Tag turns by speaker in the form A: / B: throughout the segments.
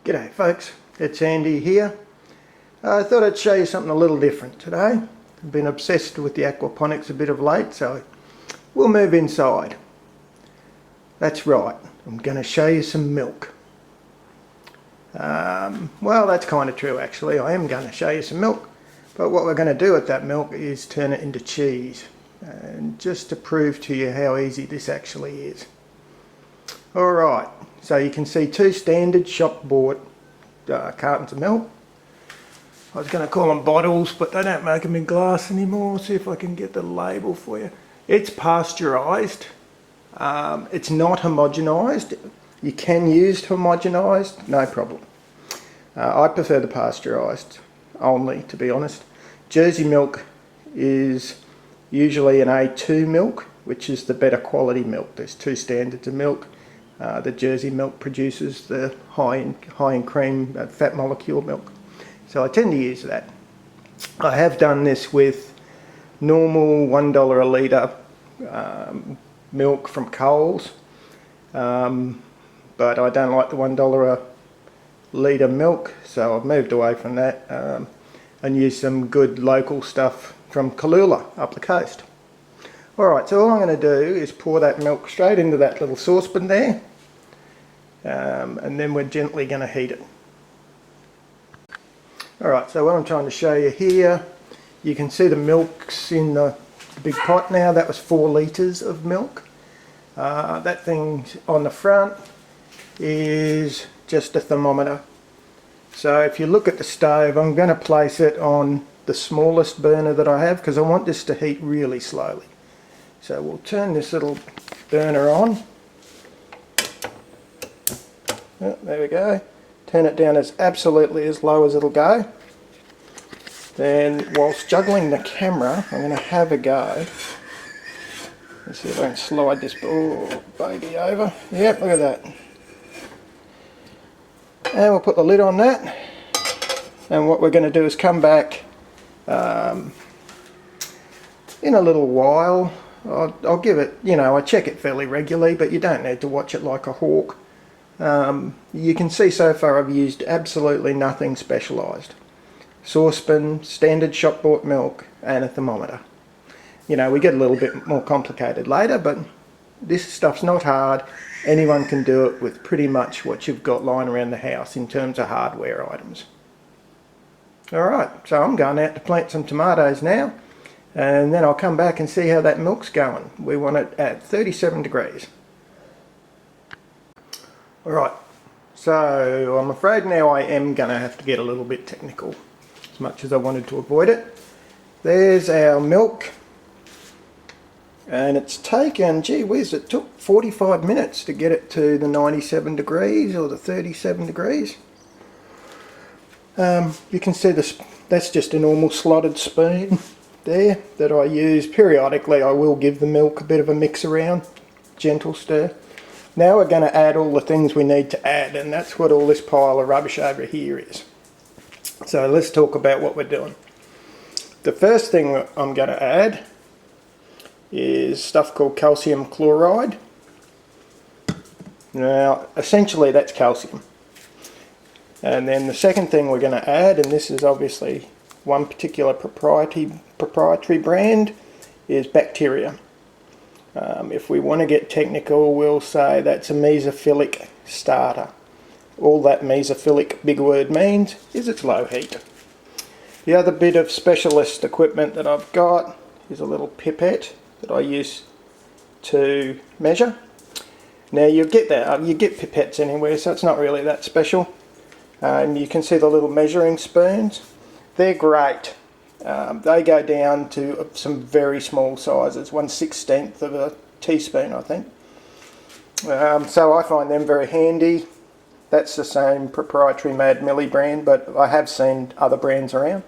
A: G'day folks, it's Andy here. I thought I'd show you something a little different today. I've been obsessed with the aquaponics a bit of late, so we'll move inside. That's right, I'm going to show you some milk. Well, that's kind of true actually. I am going to show you some milk, but what we're going to do with that milk is turn it into cheese. And just to prove to you how easy this actually is. Alright, so you can see two standard shop bought cartons of milk. I was going to call them bottles, but they don't make them in glass anymore. See if I can get the label for you. It's pasteurised. It's not homogenised. You can use homogenised, no problem. I prefer the pasteurised only, to be honest. Jersey milk is usually an A2 milk, which is the better quality milk. There's two standards of milk. The Jersey milk produces the high in cream fat molecule milk. So I tend to use that. I have done this with normal $1 a litre milk from Coles, but I don't like the $1 a litre milk, so I've moved away from that and used some good local stuff from Kalula up the coast. Alright, so all I'm going to do is pour that milk straight into that little saucepan there, and then we're gently going to heat it. Alright, so what I'm trying to show you here, you can see the milk's in the big pot now. That was 4 litres of milk. That thing on the front is just a thermometer. So if you look at the stove, I'm going to place it on the smallest burner that I have because I want this to heat really slowly. So we'll turn this little burner on. Oh, there we go. Turn it down as absolutely as low as it'll go. Then whilst juggling the camera, I'm going to have a go. Let's see if I can slide this baby over. Yep, look at that. And we'll put the lid on that. And what we're going to do is come back in a little while. I'll give it, I check it fairly regularly, but you don't need to watch it like a hawk. You can see so far I've used absolutely nothing specialised. Saucepan, standard shop bought milk and a thermometer. We get a little bit more complicated later, but this stuff's not hard. Anyone can do it with pretty much what you've got lying around the house in terms of hardware items. Alright, so I'm going out to plant some tomatoes now, and then I'll come back and see how that milk's going. We want it at 37 degrees. Alright, so I'm afraid now I am going to have to get a little bit technical, as much as I wanted to avoid it. There's our milk, and it's taken, gee whiz, it took 45 minutes to get it to the 97 degrees or the 37 degrees. You can see this, that's just a normal slotted spoon there that I use periodically. I will give the milk a bit of a mix around, gentle stir. Now we're going to add all the things we need to add, and that's what all this pile of rubbish over here is. So let's talk about what we're doing. The first thing I'm going to add is stuff called calcium chloride. Now essentially that's calcium. And then the second thing we're going to add, and this is obviously one particular proprietary brand, is bacteria. If we want to get technical, we'll say that's a mesophilic starter. All that mesophilic big word means is it's low heat. The other bit of specialist equipment that I've got is a little pipette that I use to measure. Now you get that, you get pipettes anywhere, so it's not really that special. And you can see the little measuring spoons. They're great. They go down to some very small sizes, 1/16 of a teaspoon, I think. So I find them very handy. That's the same proprietary Mad Millie brand, but I have seen other brands around.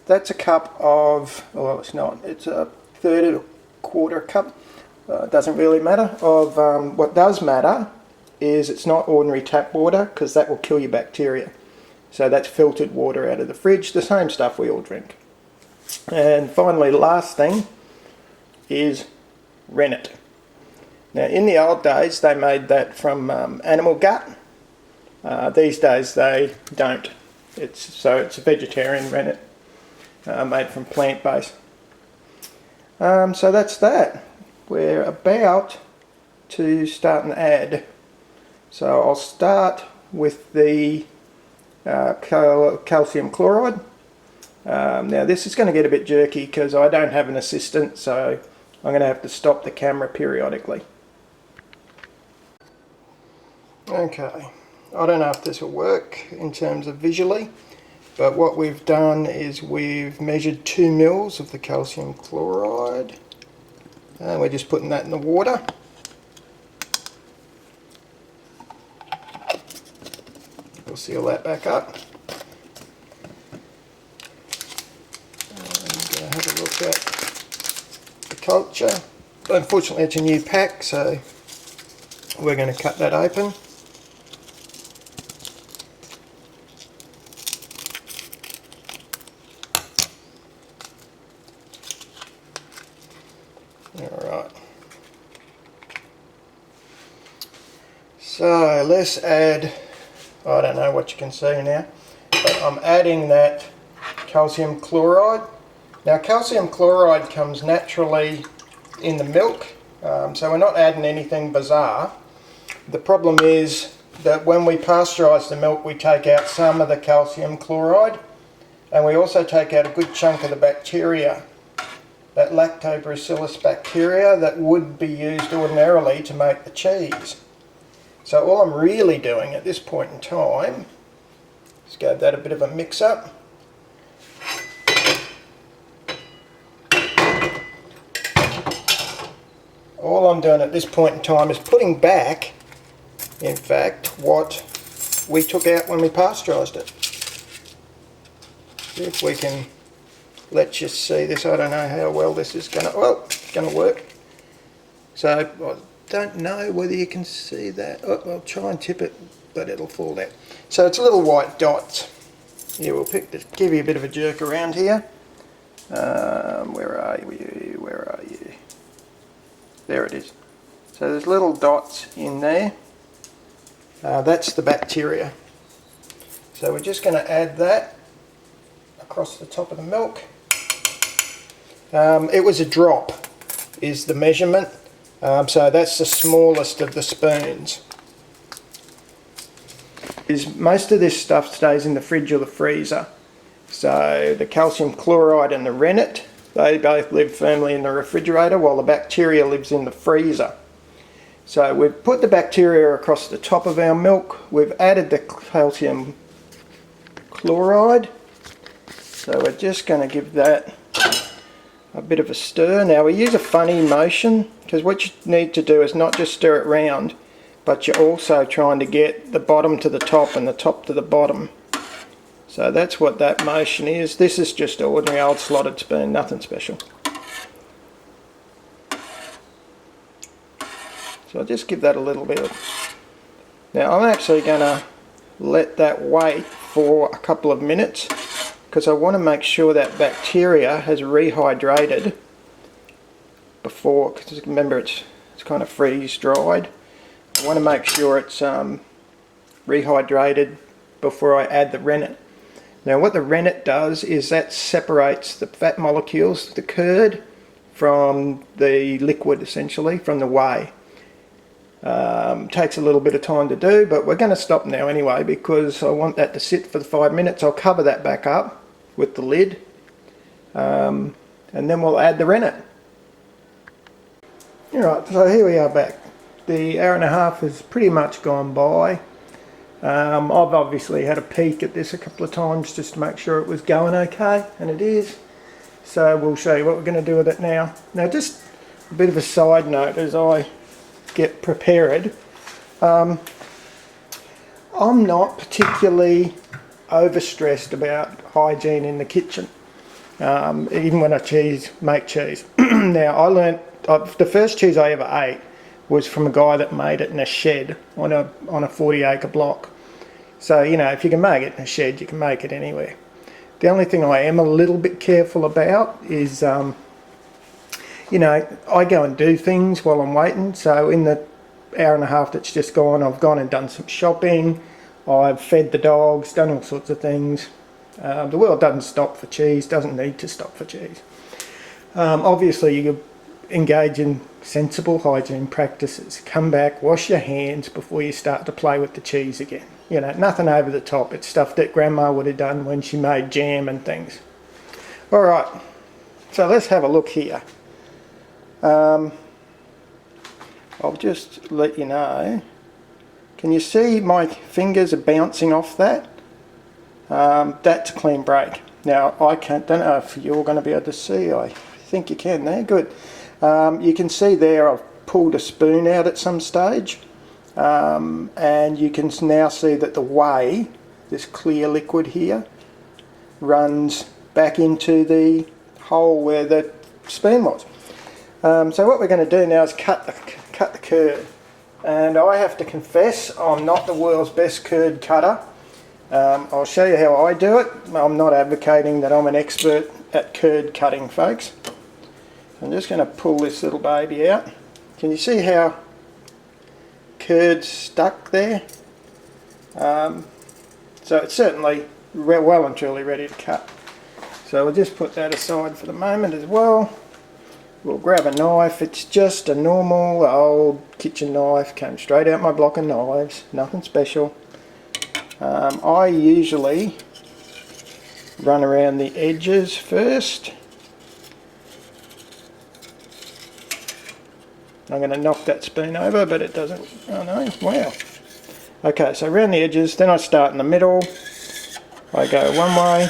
A: That's a cup of, well it's not, it's a third or quarter cup. Doesn't really matter. What does matter is it's not ordinary tap water, because that will kill your bacteria. So that's filtered water out of the fridge, the same stuff we all drink. And finally, the last thing is rennet. Now in the old days they made that from animal gut, These days they don't. It's a vegetarian rennet made from plant base. So that's that. We're about to start an add. So I'll start with the calcium chloride. Now this is going to get a bit jerky because I don't have an assistant, so I'm going to have to stop the camera periodically. Okay, I don't know if this will work in terms of visually, but what we've done is we've measured 2 mils of the calcium chloride and we're just putting that in the water. We'll seal that back up. And have a look at the culture. Unfortunately it's a new pack, so we're going to cut that open. Alright. So let's add, I don't know what you can see now, but I'm adding that calcium chloride. Now calcium chloride comes naturally in the milk, so we're not adding anything bizarre. The problem is that when we pasteurise the milk we take out some of the calcium chloride and we also take out a good chunk of the bacteria, that lactobacillus bacteria that would be used ordinarily to make the cheese. So all I'm really doing at this point in time is give that a bit of a mix up. All I'm doing at this point in time is putting back, in fact, what we took out when we pasteurised it. See if we can, let's just see this. I don't know how well this is going to, well, it's going to work. So I don't know whether you can see that. Oh, I'll try and tip it, but it'll fall out. So it's little white dots. Yeah, we'll pick this, give you a bit of a jerk around here. Where are you? Where are you? There it is. So there's little dots in there. That's the bacteria. So we're just going to add that across the top of the milk. It was a drop is the measurement, so that's the smallest of the spoons. Most of this stuff stays in the fridge or the freezer. So the calcium chloride and the rennet, they both live firmly in the refrigerator while the bacteria lives in the freezer. So we've put the bacteria across the top of our milk, we've added the calcium chloride, so we're just going to give that a bit of a stir. Now we use a funny motion because what you need to do is not just stir it round, but you're also trying to get the bottom to the top and the top to the bottom. So that's what that motion is. This is just an ordinary old slotted spoon, nothing special. So I'll just give that a little bit. Now I'm actually going to let that wait for a couple of minutes because I want to make sure that bacteria has rehydrated before, because remember it's kind of freeze dried. I want to make sure it's rehydrated before I add the rennet. Now what the rennet does is that separates the fat molecules, the curd, from the liquid essentially, from the whey. Takes a little bit of time to do, but we're going to stop now anyway because I want that to sit for the 5 minutes. I'll cover that back up with the lid and then we'll add the rennet. Alright, so here we are back. The hour and a half has pretty much gone by. I've obviously had a peek at this a couple of times just to make sure it was going okay, and it is. So we'll show you what we're going to do with it now. Now just a bit of a side note as I get prepared. I'm not particularly overstressed about hygiene in the kitchen, even when I make cheese. Now I learnt, the first cheese I ever ate was from a guy that made it in a shed on a 40-acre block. So you know, if you can make it in a shed, you can make it anywhere. The only thing I am a little bit careful about is you know, I go and do things while I'm waiting. So in the hour and a half that's just gone, I've gone and done some shopping. I've fed the dogs, done all sorts of things. The world doesn't stop for cheese, doesn't need to stop for cheese. Obviously you engage in sensible hygiene practices. Come back, wash your hands before you start to play with the cheese again. You know, nothing over the top. It's stuff that Grandma would have done when she made jam and things. Alright, so let's have a look here. I'll just let you know. Can you see my fingers are bouncing off that? That's a clean break. Now I don't know if you're going to be able to see. I think you can there. Good. You can see there I've pulled a spoon out at some stage, and you can now see that the whey, this clear liquid here, runs back into the hole where the spoon was. So what we're going to do now is cut the curd, and I have to confess I'm not the world's best curd cutter. I'll show you how I do it. I'm not advocating that I'm an expert at curd cutting, folks. I'm just going to pull this little baby out. Can you see how curd's stuck there? So it's certainly well and truly ready to cut. So we'll just put that aside for the moment as well. We'll grab a knife. It's just a normal old kitchen knife, came straight out my block of knives, nothing special. I usually run around the edges first. I'm going to knock that spoon over, but it doesn't. Oh no, wow. Okay, so around the edges, then I start in the middle. I go one way.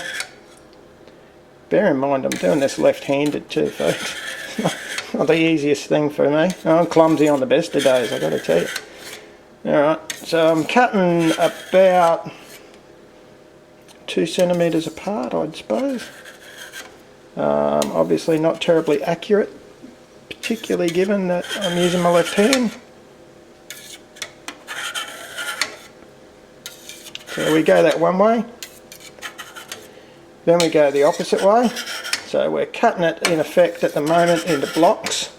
A: Bear in mind I'm doing this left-handed too, folks. Not the easiest thing for me. I'm clumsy on the best of days, I've got to tell you. Alright, so I'm cutting about 2 centimetres apart, I'd suppose. Obviously not terribly accurate, particularly given that I'm using my left hand. So we go that one way, then we go the opposite way. So we're cutting it in effect at the moment into blocks.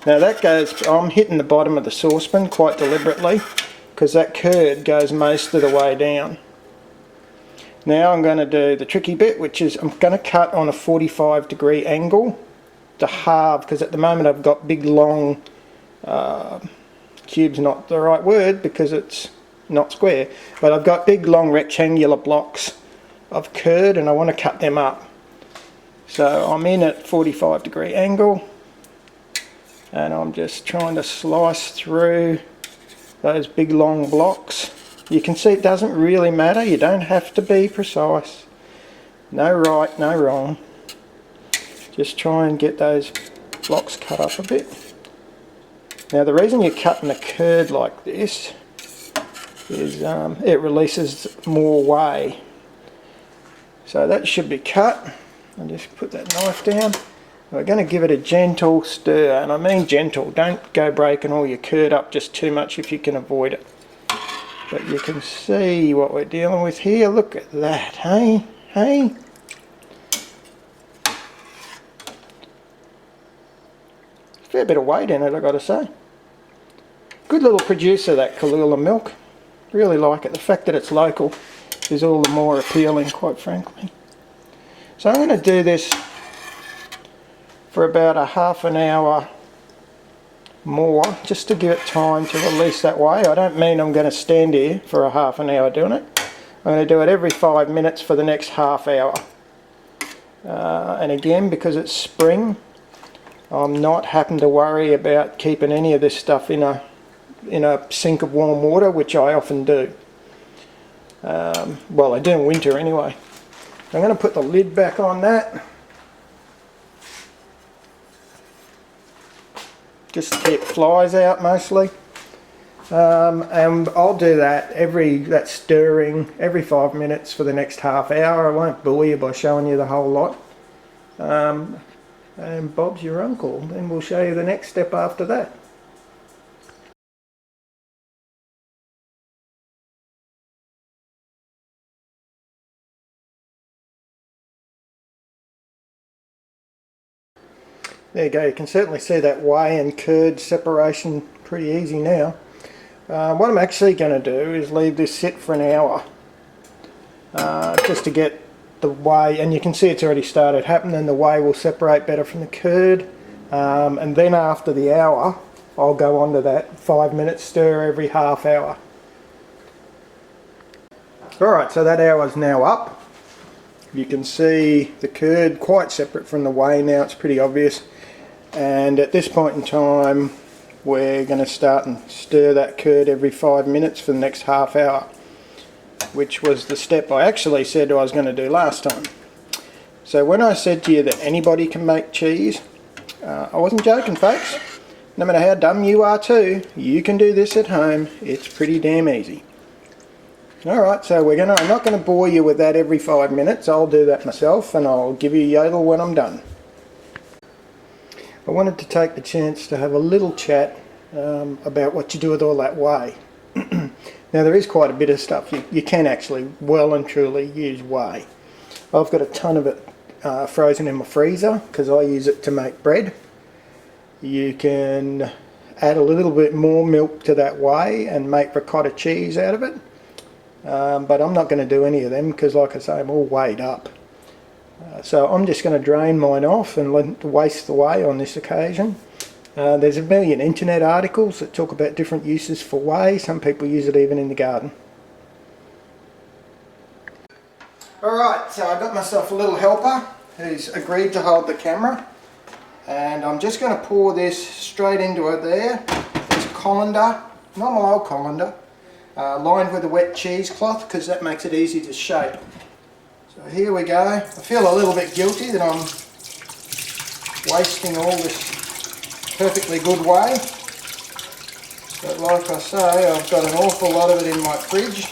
A: Now that goes, I'm hitting the bottom of the saucepan quite deliberately because that curd goes most of the way down. Now I'm going to do the tricky bit, which is I'm going to cut on a 45-degree angle to halve, because at the moment I've got big long, cube's not the right word because it's not square, but I've got big long rectangular blocks of curd and I want to cut them up. So I'm in at 45-degree angle and I'm just trying to slice through those big long blocks. You can see it doesn't really matter, you don't have to be precise. No right, no wrong. Just try and get those blocks cut up a bit. Now the reason you're cutting the curd like this is it releases more whey. So that should be cut. I'll just put that knife down. We're going to give it a gentle stir, and I mean gentle. Don't go breaking all your curd up just too much if you can avoid it. But you can see what we're dealing with here. Look at that, hey? Hey? Fair bit of weight in it, I've got to say. Good little producer, that Kahlua milk. Really like it. The fact that it's local is all the more appealing, quite frankly. So I'm going to do this for about a half an hour more, just to give it time to release that whey. I don't mean I'm going to stand here for a half an hour doing it. I'm going to do it every 5 minutes for the next half hour. And again, because it's spring, I'm not having to worry about keeping any of this stuff in a sink of warm water, which I often do. Well, I do in winter anyway. I'm going to put the lid back on that, just to keep flies out mostly. And I'll do that stirring every 5 minutes for the next half hour. I won't bore you by showing you the whole lot. And Bob's your uncle. Then we'll show you the next step after that. There you go, you can certainly see that whey and curd separation pretty easy now. What I'm actually going to do is leave this sit for an hour just to get the whey, and you can see it's already started happening. The whey will separate better from the curd, and then after the hour I'll go on to that 5-minute stir every half hour. Alright, so that hour's now up. You can see the curd quite separate from the whey now, it's pretty obvious. And at this point in time we're going to start and stir that curd every 5 minutes for the next half hour, which was the step I actually said I was going to do last time. So when I said to you that anybody can make cheese, I wasn't joking, folks. No matter how dumb you are too, you can do this at home. It's pretty damn easy. Alright, so I'm not going to bore you with that every 5 minutes. I'll do that myself and I'll give you a yodel when I'm done. I wanted to take the chance to have a little chat about what you do with all that whey. Now there is quite a bit of stuff. You can actually well and truly use whey. I've got a ton of it frozen in my freezer because I use it to make bread. You can add a little bit more milk to that whey and make ricotta cheese out of it. But I'm not going to do any of them because, like I say, I'm all weighed up. So I'm just going to drain mine off and waste the whey on this occasion. There's a million internet articles that talk about different uses for whey. Some people use it even in the garden. Alright, so I got myself a little helper who's agreed to hold the camera. And I'm just going to pour this straight into it there. It's colander, normal old colander, lined with a wet cheesecloth because that makes it easy to shape. So here we go. I feel a little bit guilty that I'm wasting all this perfectly good whey. But like I say, I've got an awful lot of it in my fridge.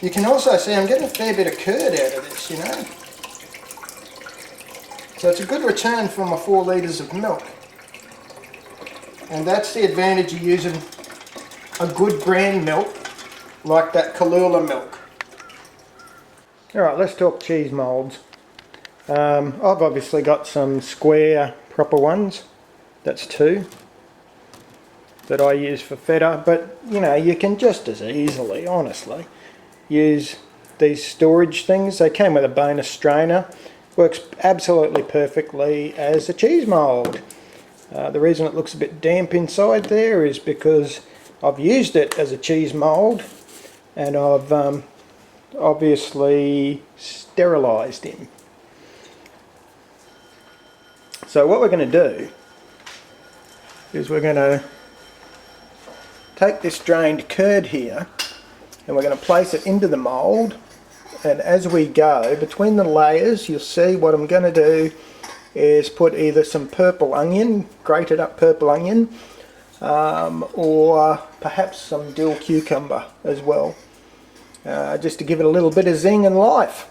A: You can also see I'm getting a fair bit of curd out of this, you know. So it's a good return for my 4 litres of milk. And that's the advantage of using a good brand milk like that Kahlua milk. Alright, let's talk cheese moulds. I've obviously got some square proper ones. That's 2 that I use for feta, but you know, you can just as easily, honestly, use these storage things. They came with a bonus strainer. Works absolutely perfectly as a cheese mould. The reason it looks a bit damp inside there is because I've used it as a cheese mould and I've obviously sterilised him. So what we're going to do is we're going to take this drained curd here and we're going to place it into the mould, and as we go between the layers you'll see what I'm going to do is put either some purple onion, grated up purple onion, or perhaps some dill cucumber as well, just to give it a little bit of zing and life.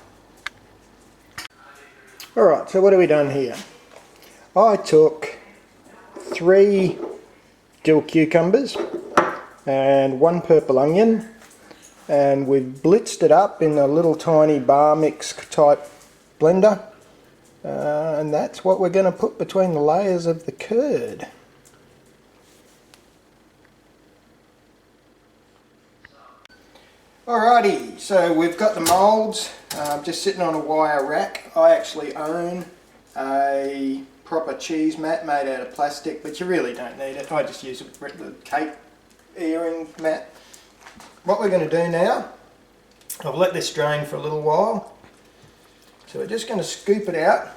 A: Alright, so what have we done here? I took 3 dill cucumbers and 1 purple onion, and we've blitzed it up in a little tiny bar mix type blender, and that's what we're going to put between the layers of the curd. Alrighty, so we've got the moulds just sitting on a wire rack. I actually own a proper cheese mat made out of plastic, but you really don't need it. I just use a cake airing mat. What we're going to do now, I've let this drain for a little while, so we're just going to scoop it out.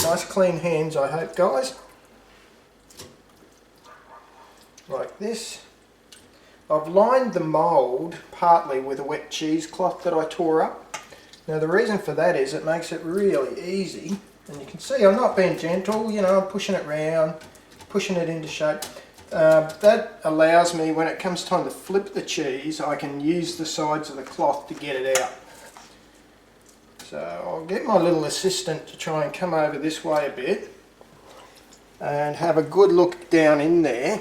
A: Nice clean hands, I hope, guys. Like this. I've lined the mould partly with a wet cheesecloth that I tore up. Now the reason for that is it makes it really easy, and you can see I'm not being gentle, you know, I'm pushing it round, pushing it into shape. That allows me, when it comes time to flip the cheese, I can use the sides of the cloth to get it out. So I'll get my little assistant to try and come over this way a bit and have a good look down in there,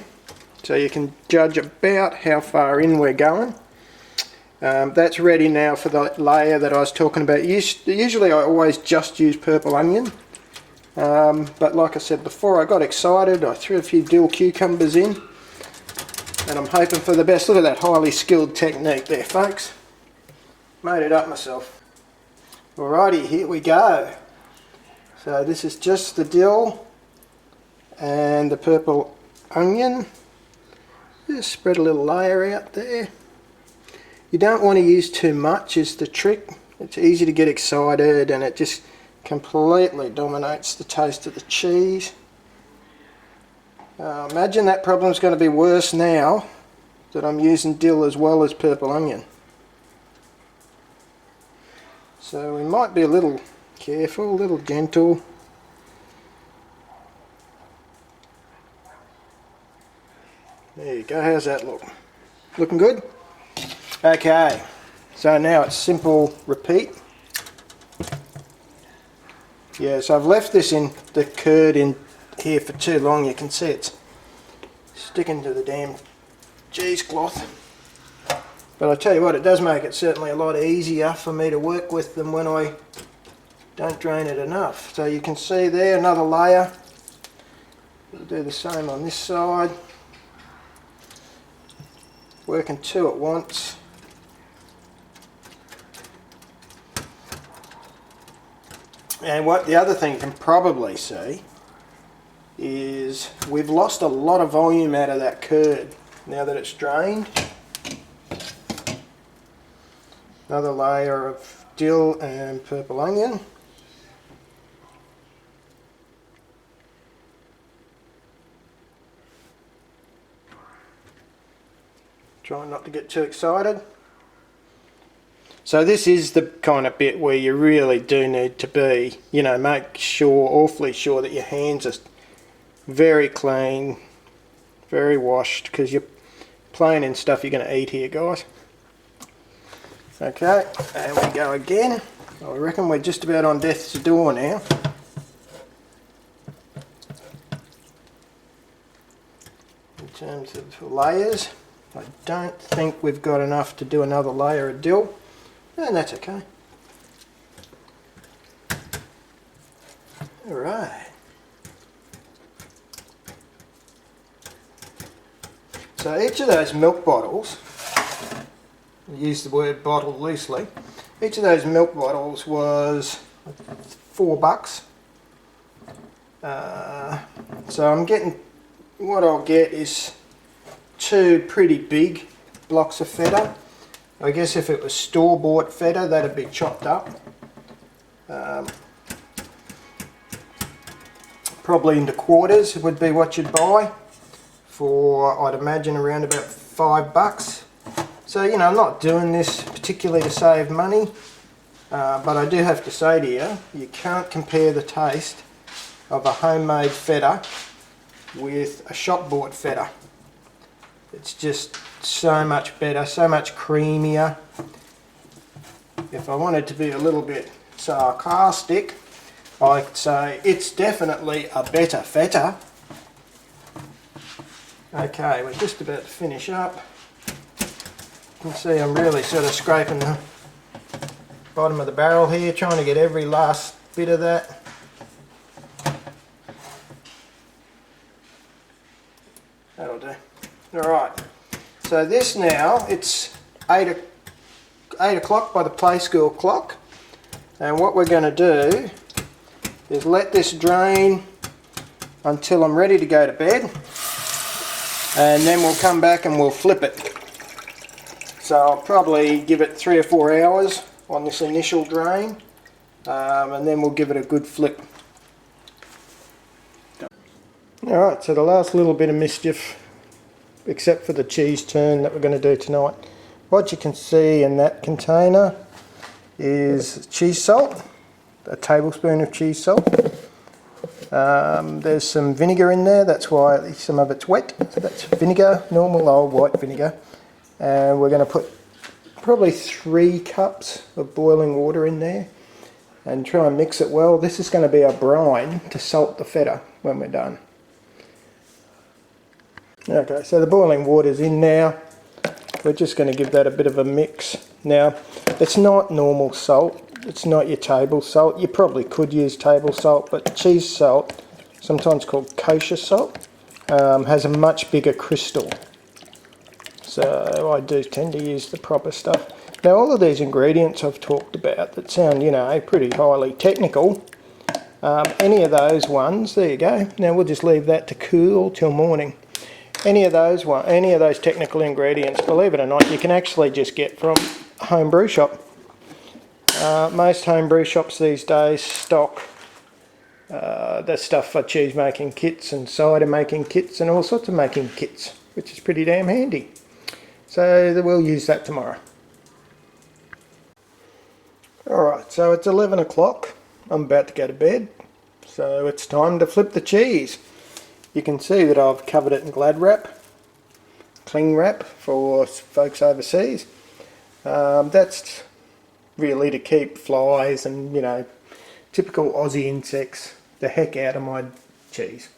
A: so you can judge about how far in we're going. That's ready now for the layer that I was talking about. Usually I always just use purple onion, But like I said before, I got excited, I threw a few dill cucumbers in, and I'm hoping for the best. Look at that highly skilled technique there, folks. Made it up myself. Alrighty, here we go. So this is just the dill and the purple onion. Just spread a little layer out there. You don't want to use too much is the trick. It's easy to get excited and it just completely dominates the taste of the cheese. Imagine that problem's going to be worse now that I'm using dill as well as purple onion. So we might be a little careful, a little gentle. There you go, how's that look? Looking good? Okay, so now it's simple repeat. Yeah, so I've left this in the curd in here for too long. You can see it's sticking to the damn cheesecloth. But I tell you what, it does make it certainly a lot easier for me to work with than when I don't drain it enough. So you can see there another layer. We'll do the same on this side. Working two at once. And what the other thing you can probably see is we've lost a lot of volume out of that curd now that it's drained. Another layer of dill and purple onion. Try not to get too excited. So this is the kind of bit where you really do need to be, you know, make sure, awfully sure that your hands are very clean, very washed, because you're playing in stuff you're going to eat here, guys. Okay, and we go again. I reckon we're just about on death's door now. In terms of layers, I don't think we've got enough to do another layer of dill, and that's okay. Alright. So each of those milk bottles, I use the word bottle loosely, each of those milk bottles was $4. So I'm getting, what I'll get is two pretty big blocks of feta. I guess if it was store-bought feta, that'd be chopped up. Probably into quarters would be what you'd buy for, I'd imagine, around about $5. So, you know, I'm not doing this particularly to save money, but I do have to say to you, you can't compare the taste of a homemade feta with a shop-bought feta. It's just so much better, so much creamier. If I wanted to be a little bit sarcastic, I'd say it's definitely a better feta. Okay, we're just about to finish up. You can see I'm really sort of scraping the bottom of the barrel here, trying to get every last bit of that. That'll do. Alright, so this now, it's 8 o'clock by the play school clock, and what we're going to do is let this drain until I'm ready to go to bed, and then we'll come back and we'll flip it. So I'll probably give it 3 or 4 hours on this initial drain, and then we'll give it a good flip. Alright, so the last little bit of mischief, except for the cheese turn that we're going to do tonight. What you can see in that container is cheese salt, a tablespoon of cheese salt. There's some vinegar in there, that's why some of it's wet. So that's vinegar, normal old white vinegar. And we're going to put probably 3 cups of boiling water in there and try and mix it well. This is going to be a brine to salt the feta when we're done. Okay, so the boiling water's in now. We're just going to give that a bit of a mix. Now, it's not normal salt. it's not your table salt. You probably could use table salt, but cheese salt, sometimes called kosher salt, has a much bigger crystal. So I do tend to use the proper stuff. Now all of these ingredients I've talked about that sound, you know, pretty highly technical, any of those ones, there you go. Now we'll just leave that to cool till morning. Any of those technical ingredients, believe it or not, you can actually just get from a home brew shop. Most home brew shops these days stock the stuff for cheese making kits and cider making kits and all sorts of making kits, which is pretty damn handy. So we'll use that tomorrow. Alright, so it's 11 o'clock. I'm about to go to bed. So it's time to flip the cheese. You can see that I've covered it in Glad wrap, cling wrap for folks overseas. That's really to keep flies and, you know, typical Aussie insects the heck out of my cheese.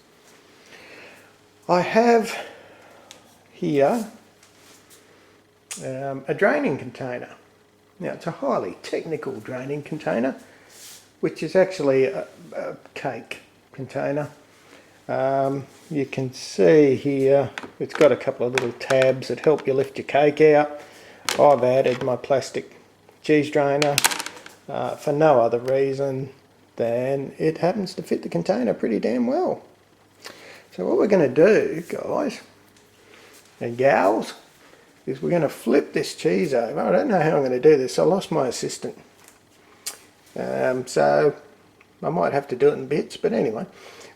A: I have here a draining container. Now it's a highly technical draining container, which is actually a cake container. You can see here it's got a couple of little tabs that help you lift your cake out. I've added my plastic cheese drainer for no other reason than it happens to fit the container pretty damn well. So what we're going to do, guys and gals, is we're going to flip this cheese over. I don't know how I'm going to do this. I lost my assistant. So I might have to do it in bits, but anyway,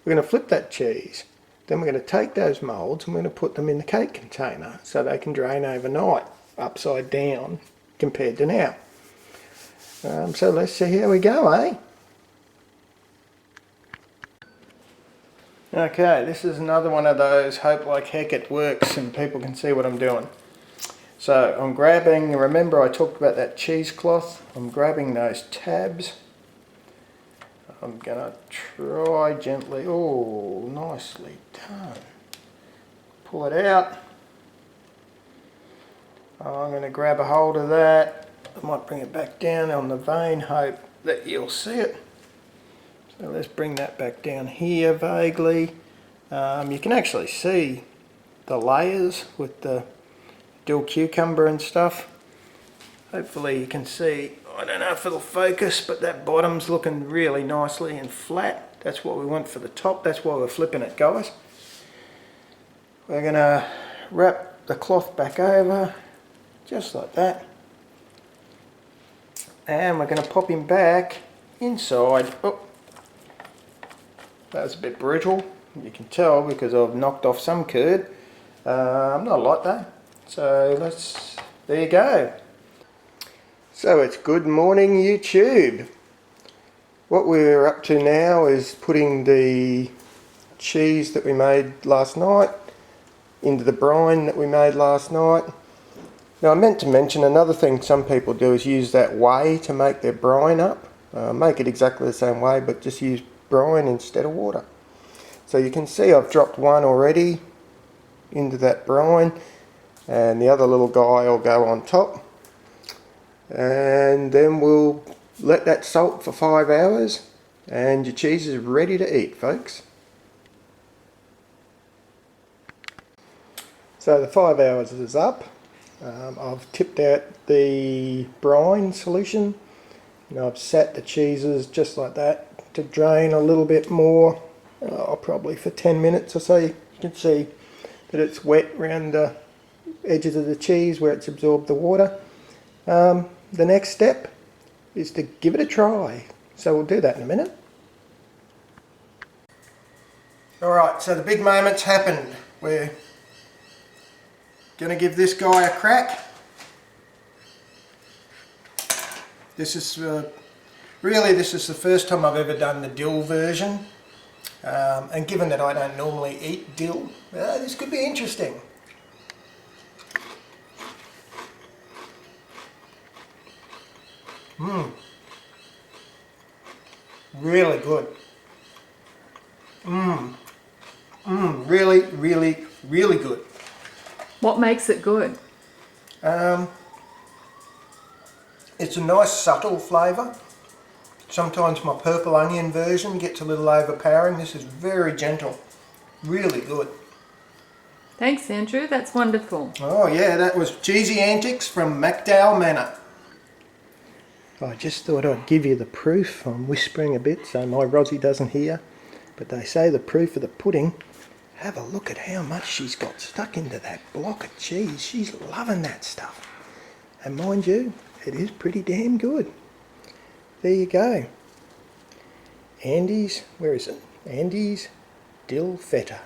A: we're going to flip that cheese. Then we're going to take those moulds and we're going to put them in the cake container so they can drain overnight, upside down compared to now. So let's see how we go, eh? Okay, this is another one of those hope like heck it works and people can see what I'm doing. So I'm grabbing, remember I talked about that cheesecloth, I'm grabbing those tabs. I'm going to try gently, oh nicely done. Pull it out. I'm going to grab a hold of that. I might bring it back down on the vein, hope that you'll see it. So let's bring that back down here vaguely. You can actually see the layers with the dill cucumber and stuff. Hopefully you can see, I don't know if it'll focus, but that bottom's looking really nicely and flat. That's what we want for the top. That's why we're flipping it, guys. We're going to wrap the cloth back over, just like that. And we're going to pop him back inside. Oh, that was a bit brutal. You can tell because I've knocked off some curd. Not a lot though. So there you go. So it's good morning YouTube. What we're up to now is putting the cheese that we made last night into the brine that we made last night. Now I meant to mention another thing some people do is use that whey to make their brine up. Make it exactly the same way but just use brine instead of water. So you can see I've dropped one already into that brine and the other little guy will go on top. And then we'll let that salt for 5 hours and your cheese is ready to eat, folks. So the 5 hours is up. I've tipped out the brine solution and I've sat the cheeses just like that to drain a little bit more, probably for 10 minutes or so. You can see that it's wet around the edges of the cheese where it's absorbed the water. The next step is to give it a try. So we'll do that in a minute. Alright, so the big moment's happened. We're going to give this guy a crack. This is really this is the first time I've ever done the dill version. And given that I don't normally eat dill, this could be interesting. Really good. Really, really, really good.
B: What makes it good?
A: It's a nice subtle flavour. Sometimes my purple onion version gets a little overpowering. This is very gentle. Really good.
B: Thanks, Andrew. That's wonderful.
A: Oh yeah, that was Cheesy Antics from MacDowell Manor. I just thought I'd give you the proof. I'm whispering a bit so my Rosie doesn't hear. But they say the proof of the pudding. Have a look at how much she's got stuck into that block of cheese. She's loving that stuff. And mind you, it is pretty damn good. There you go. Andy's, where is it? Andy's Dill Feta.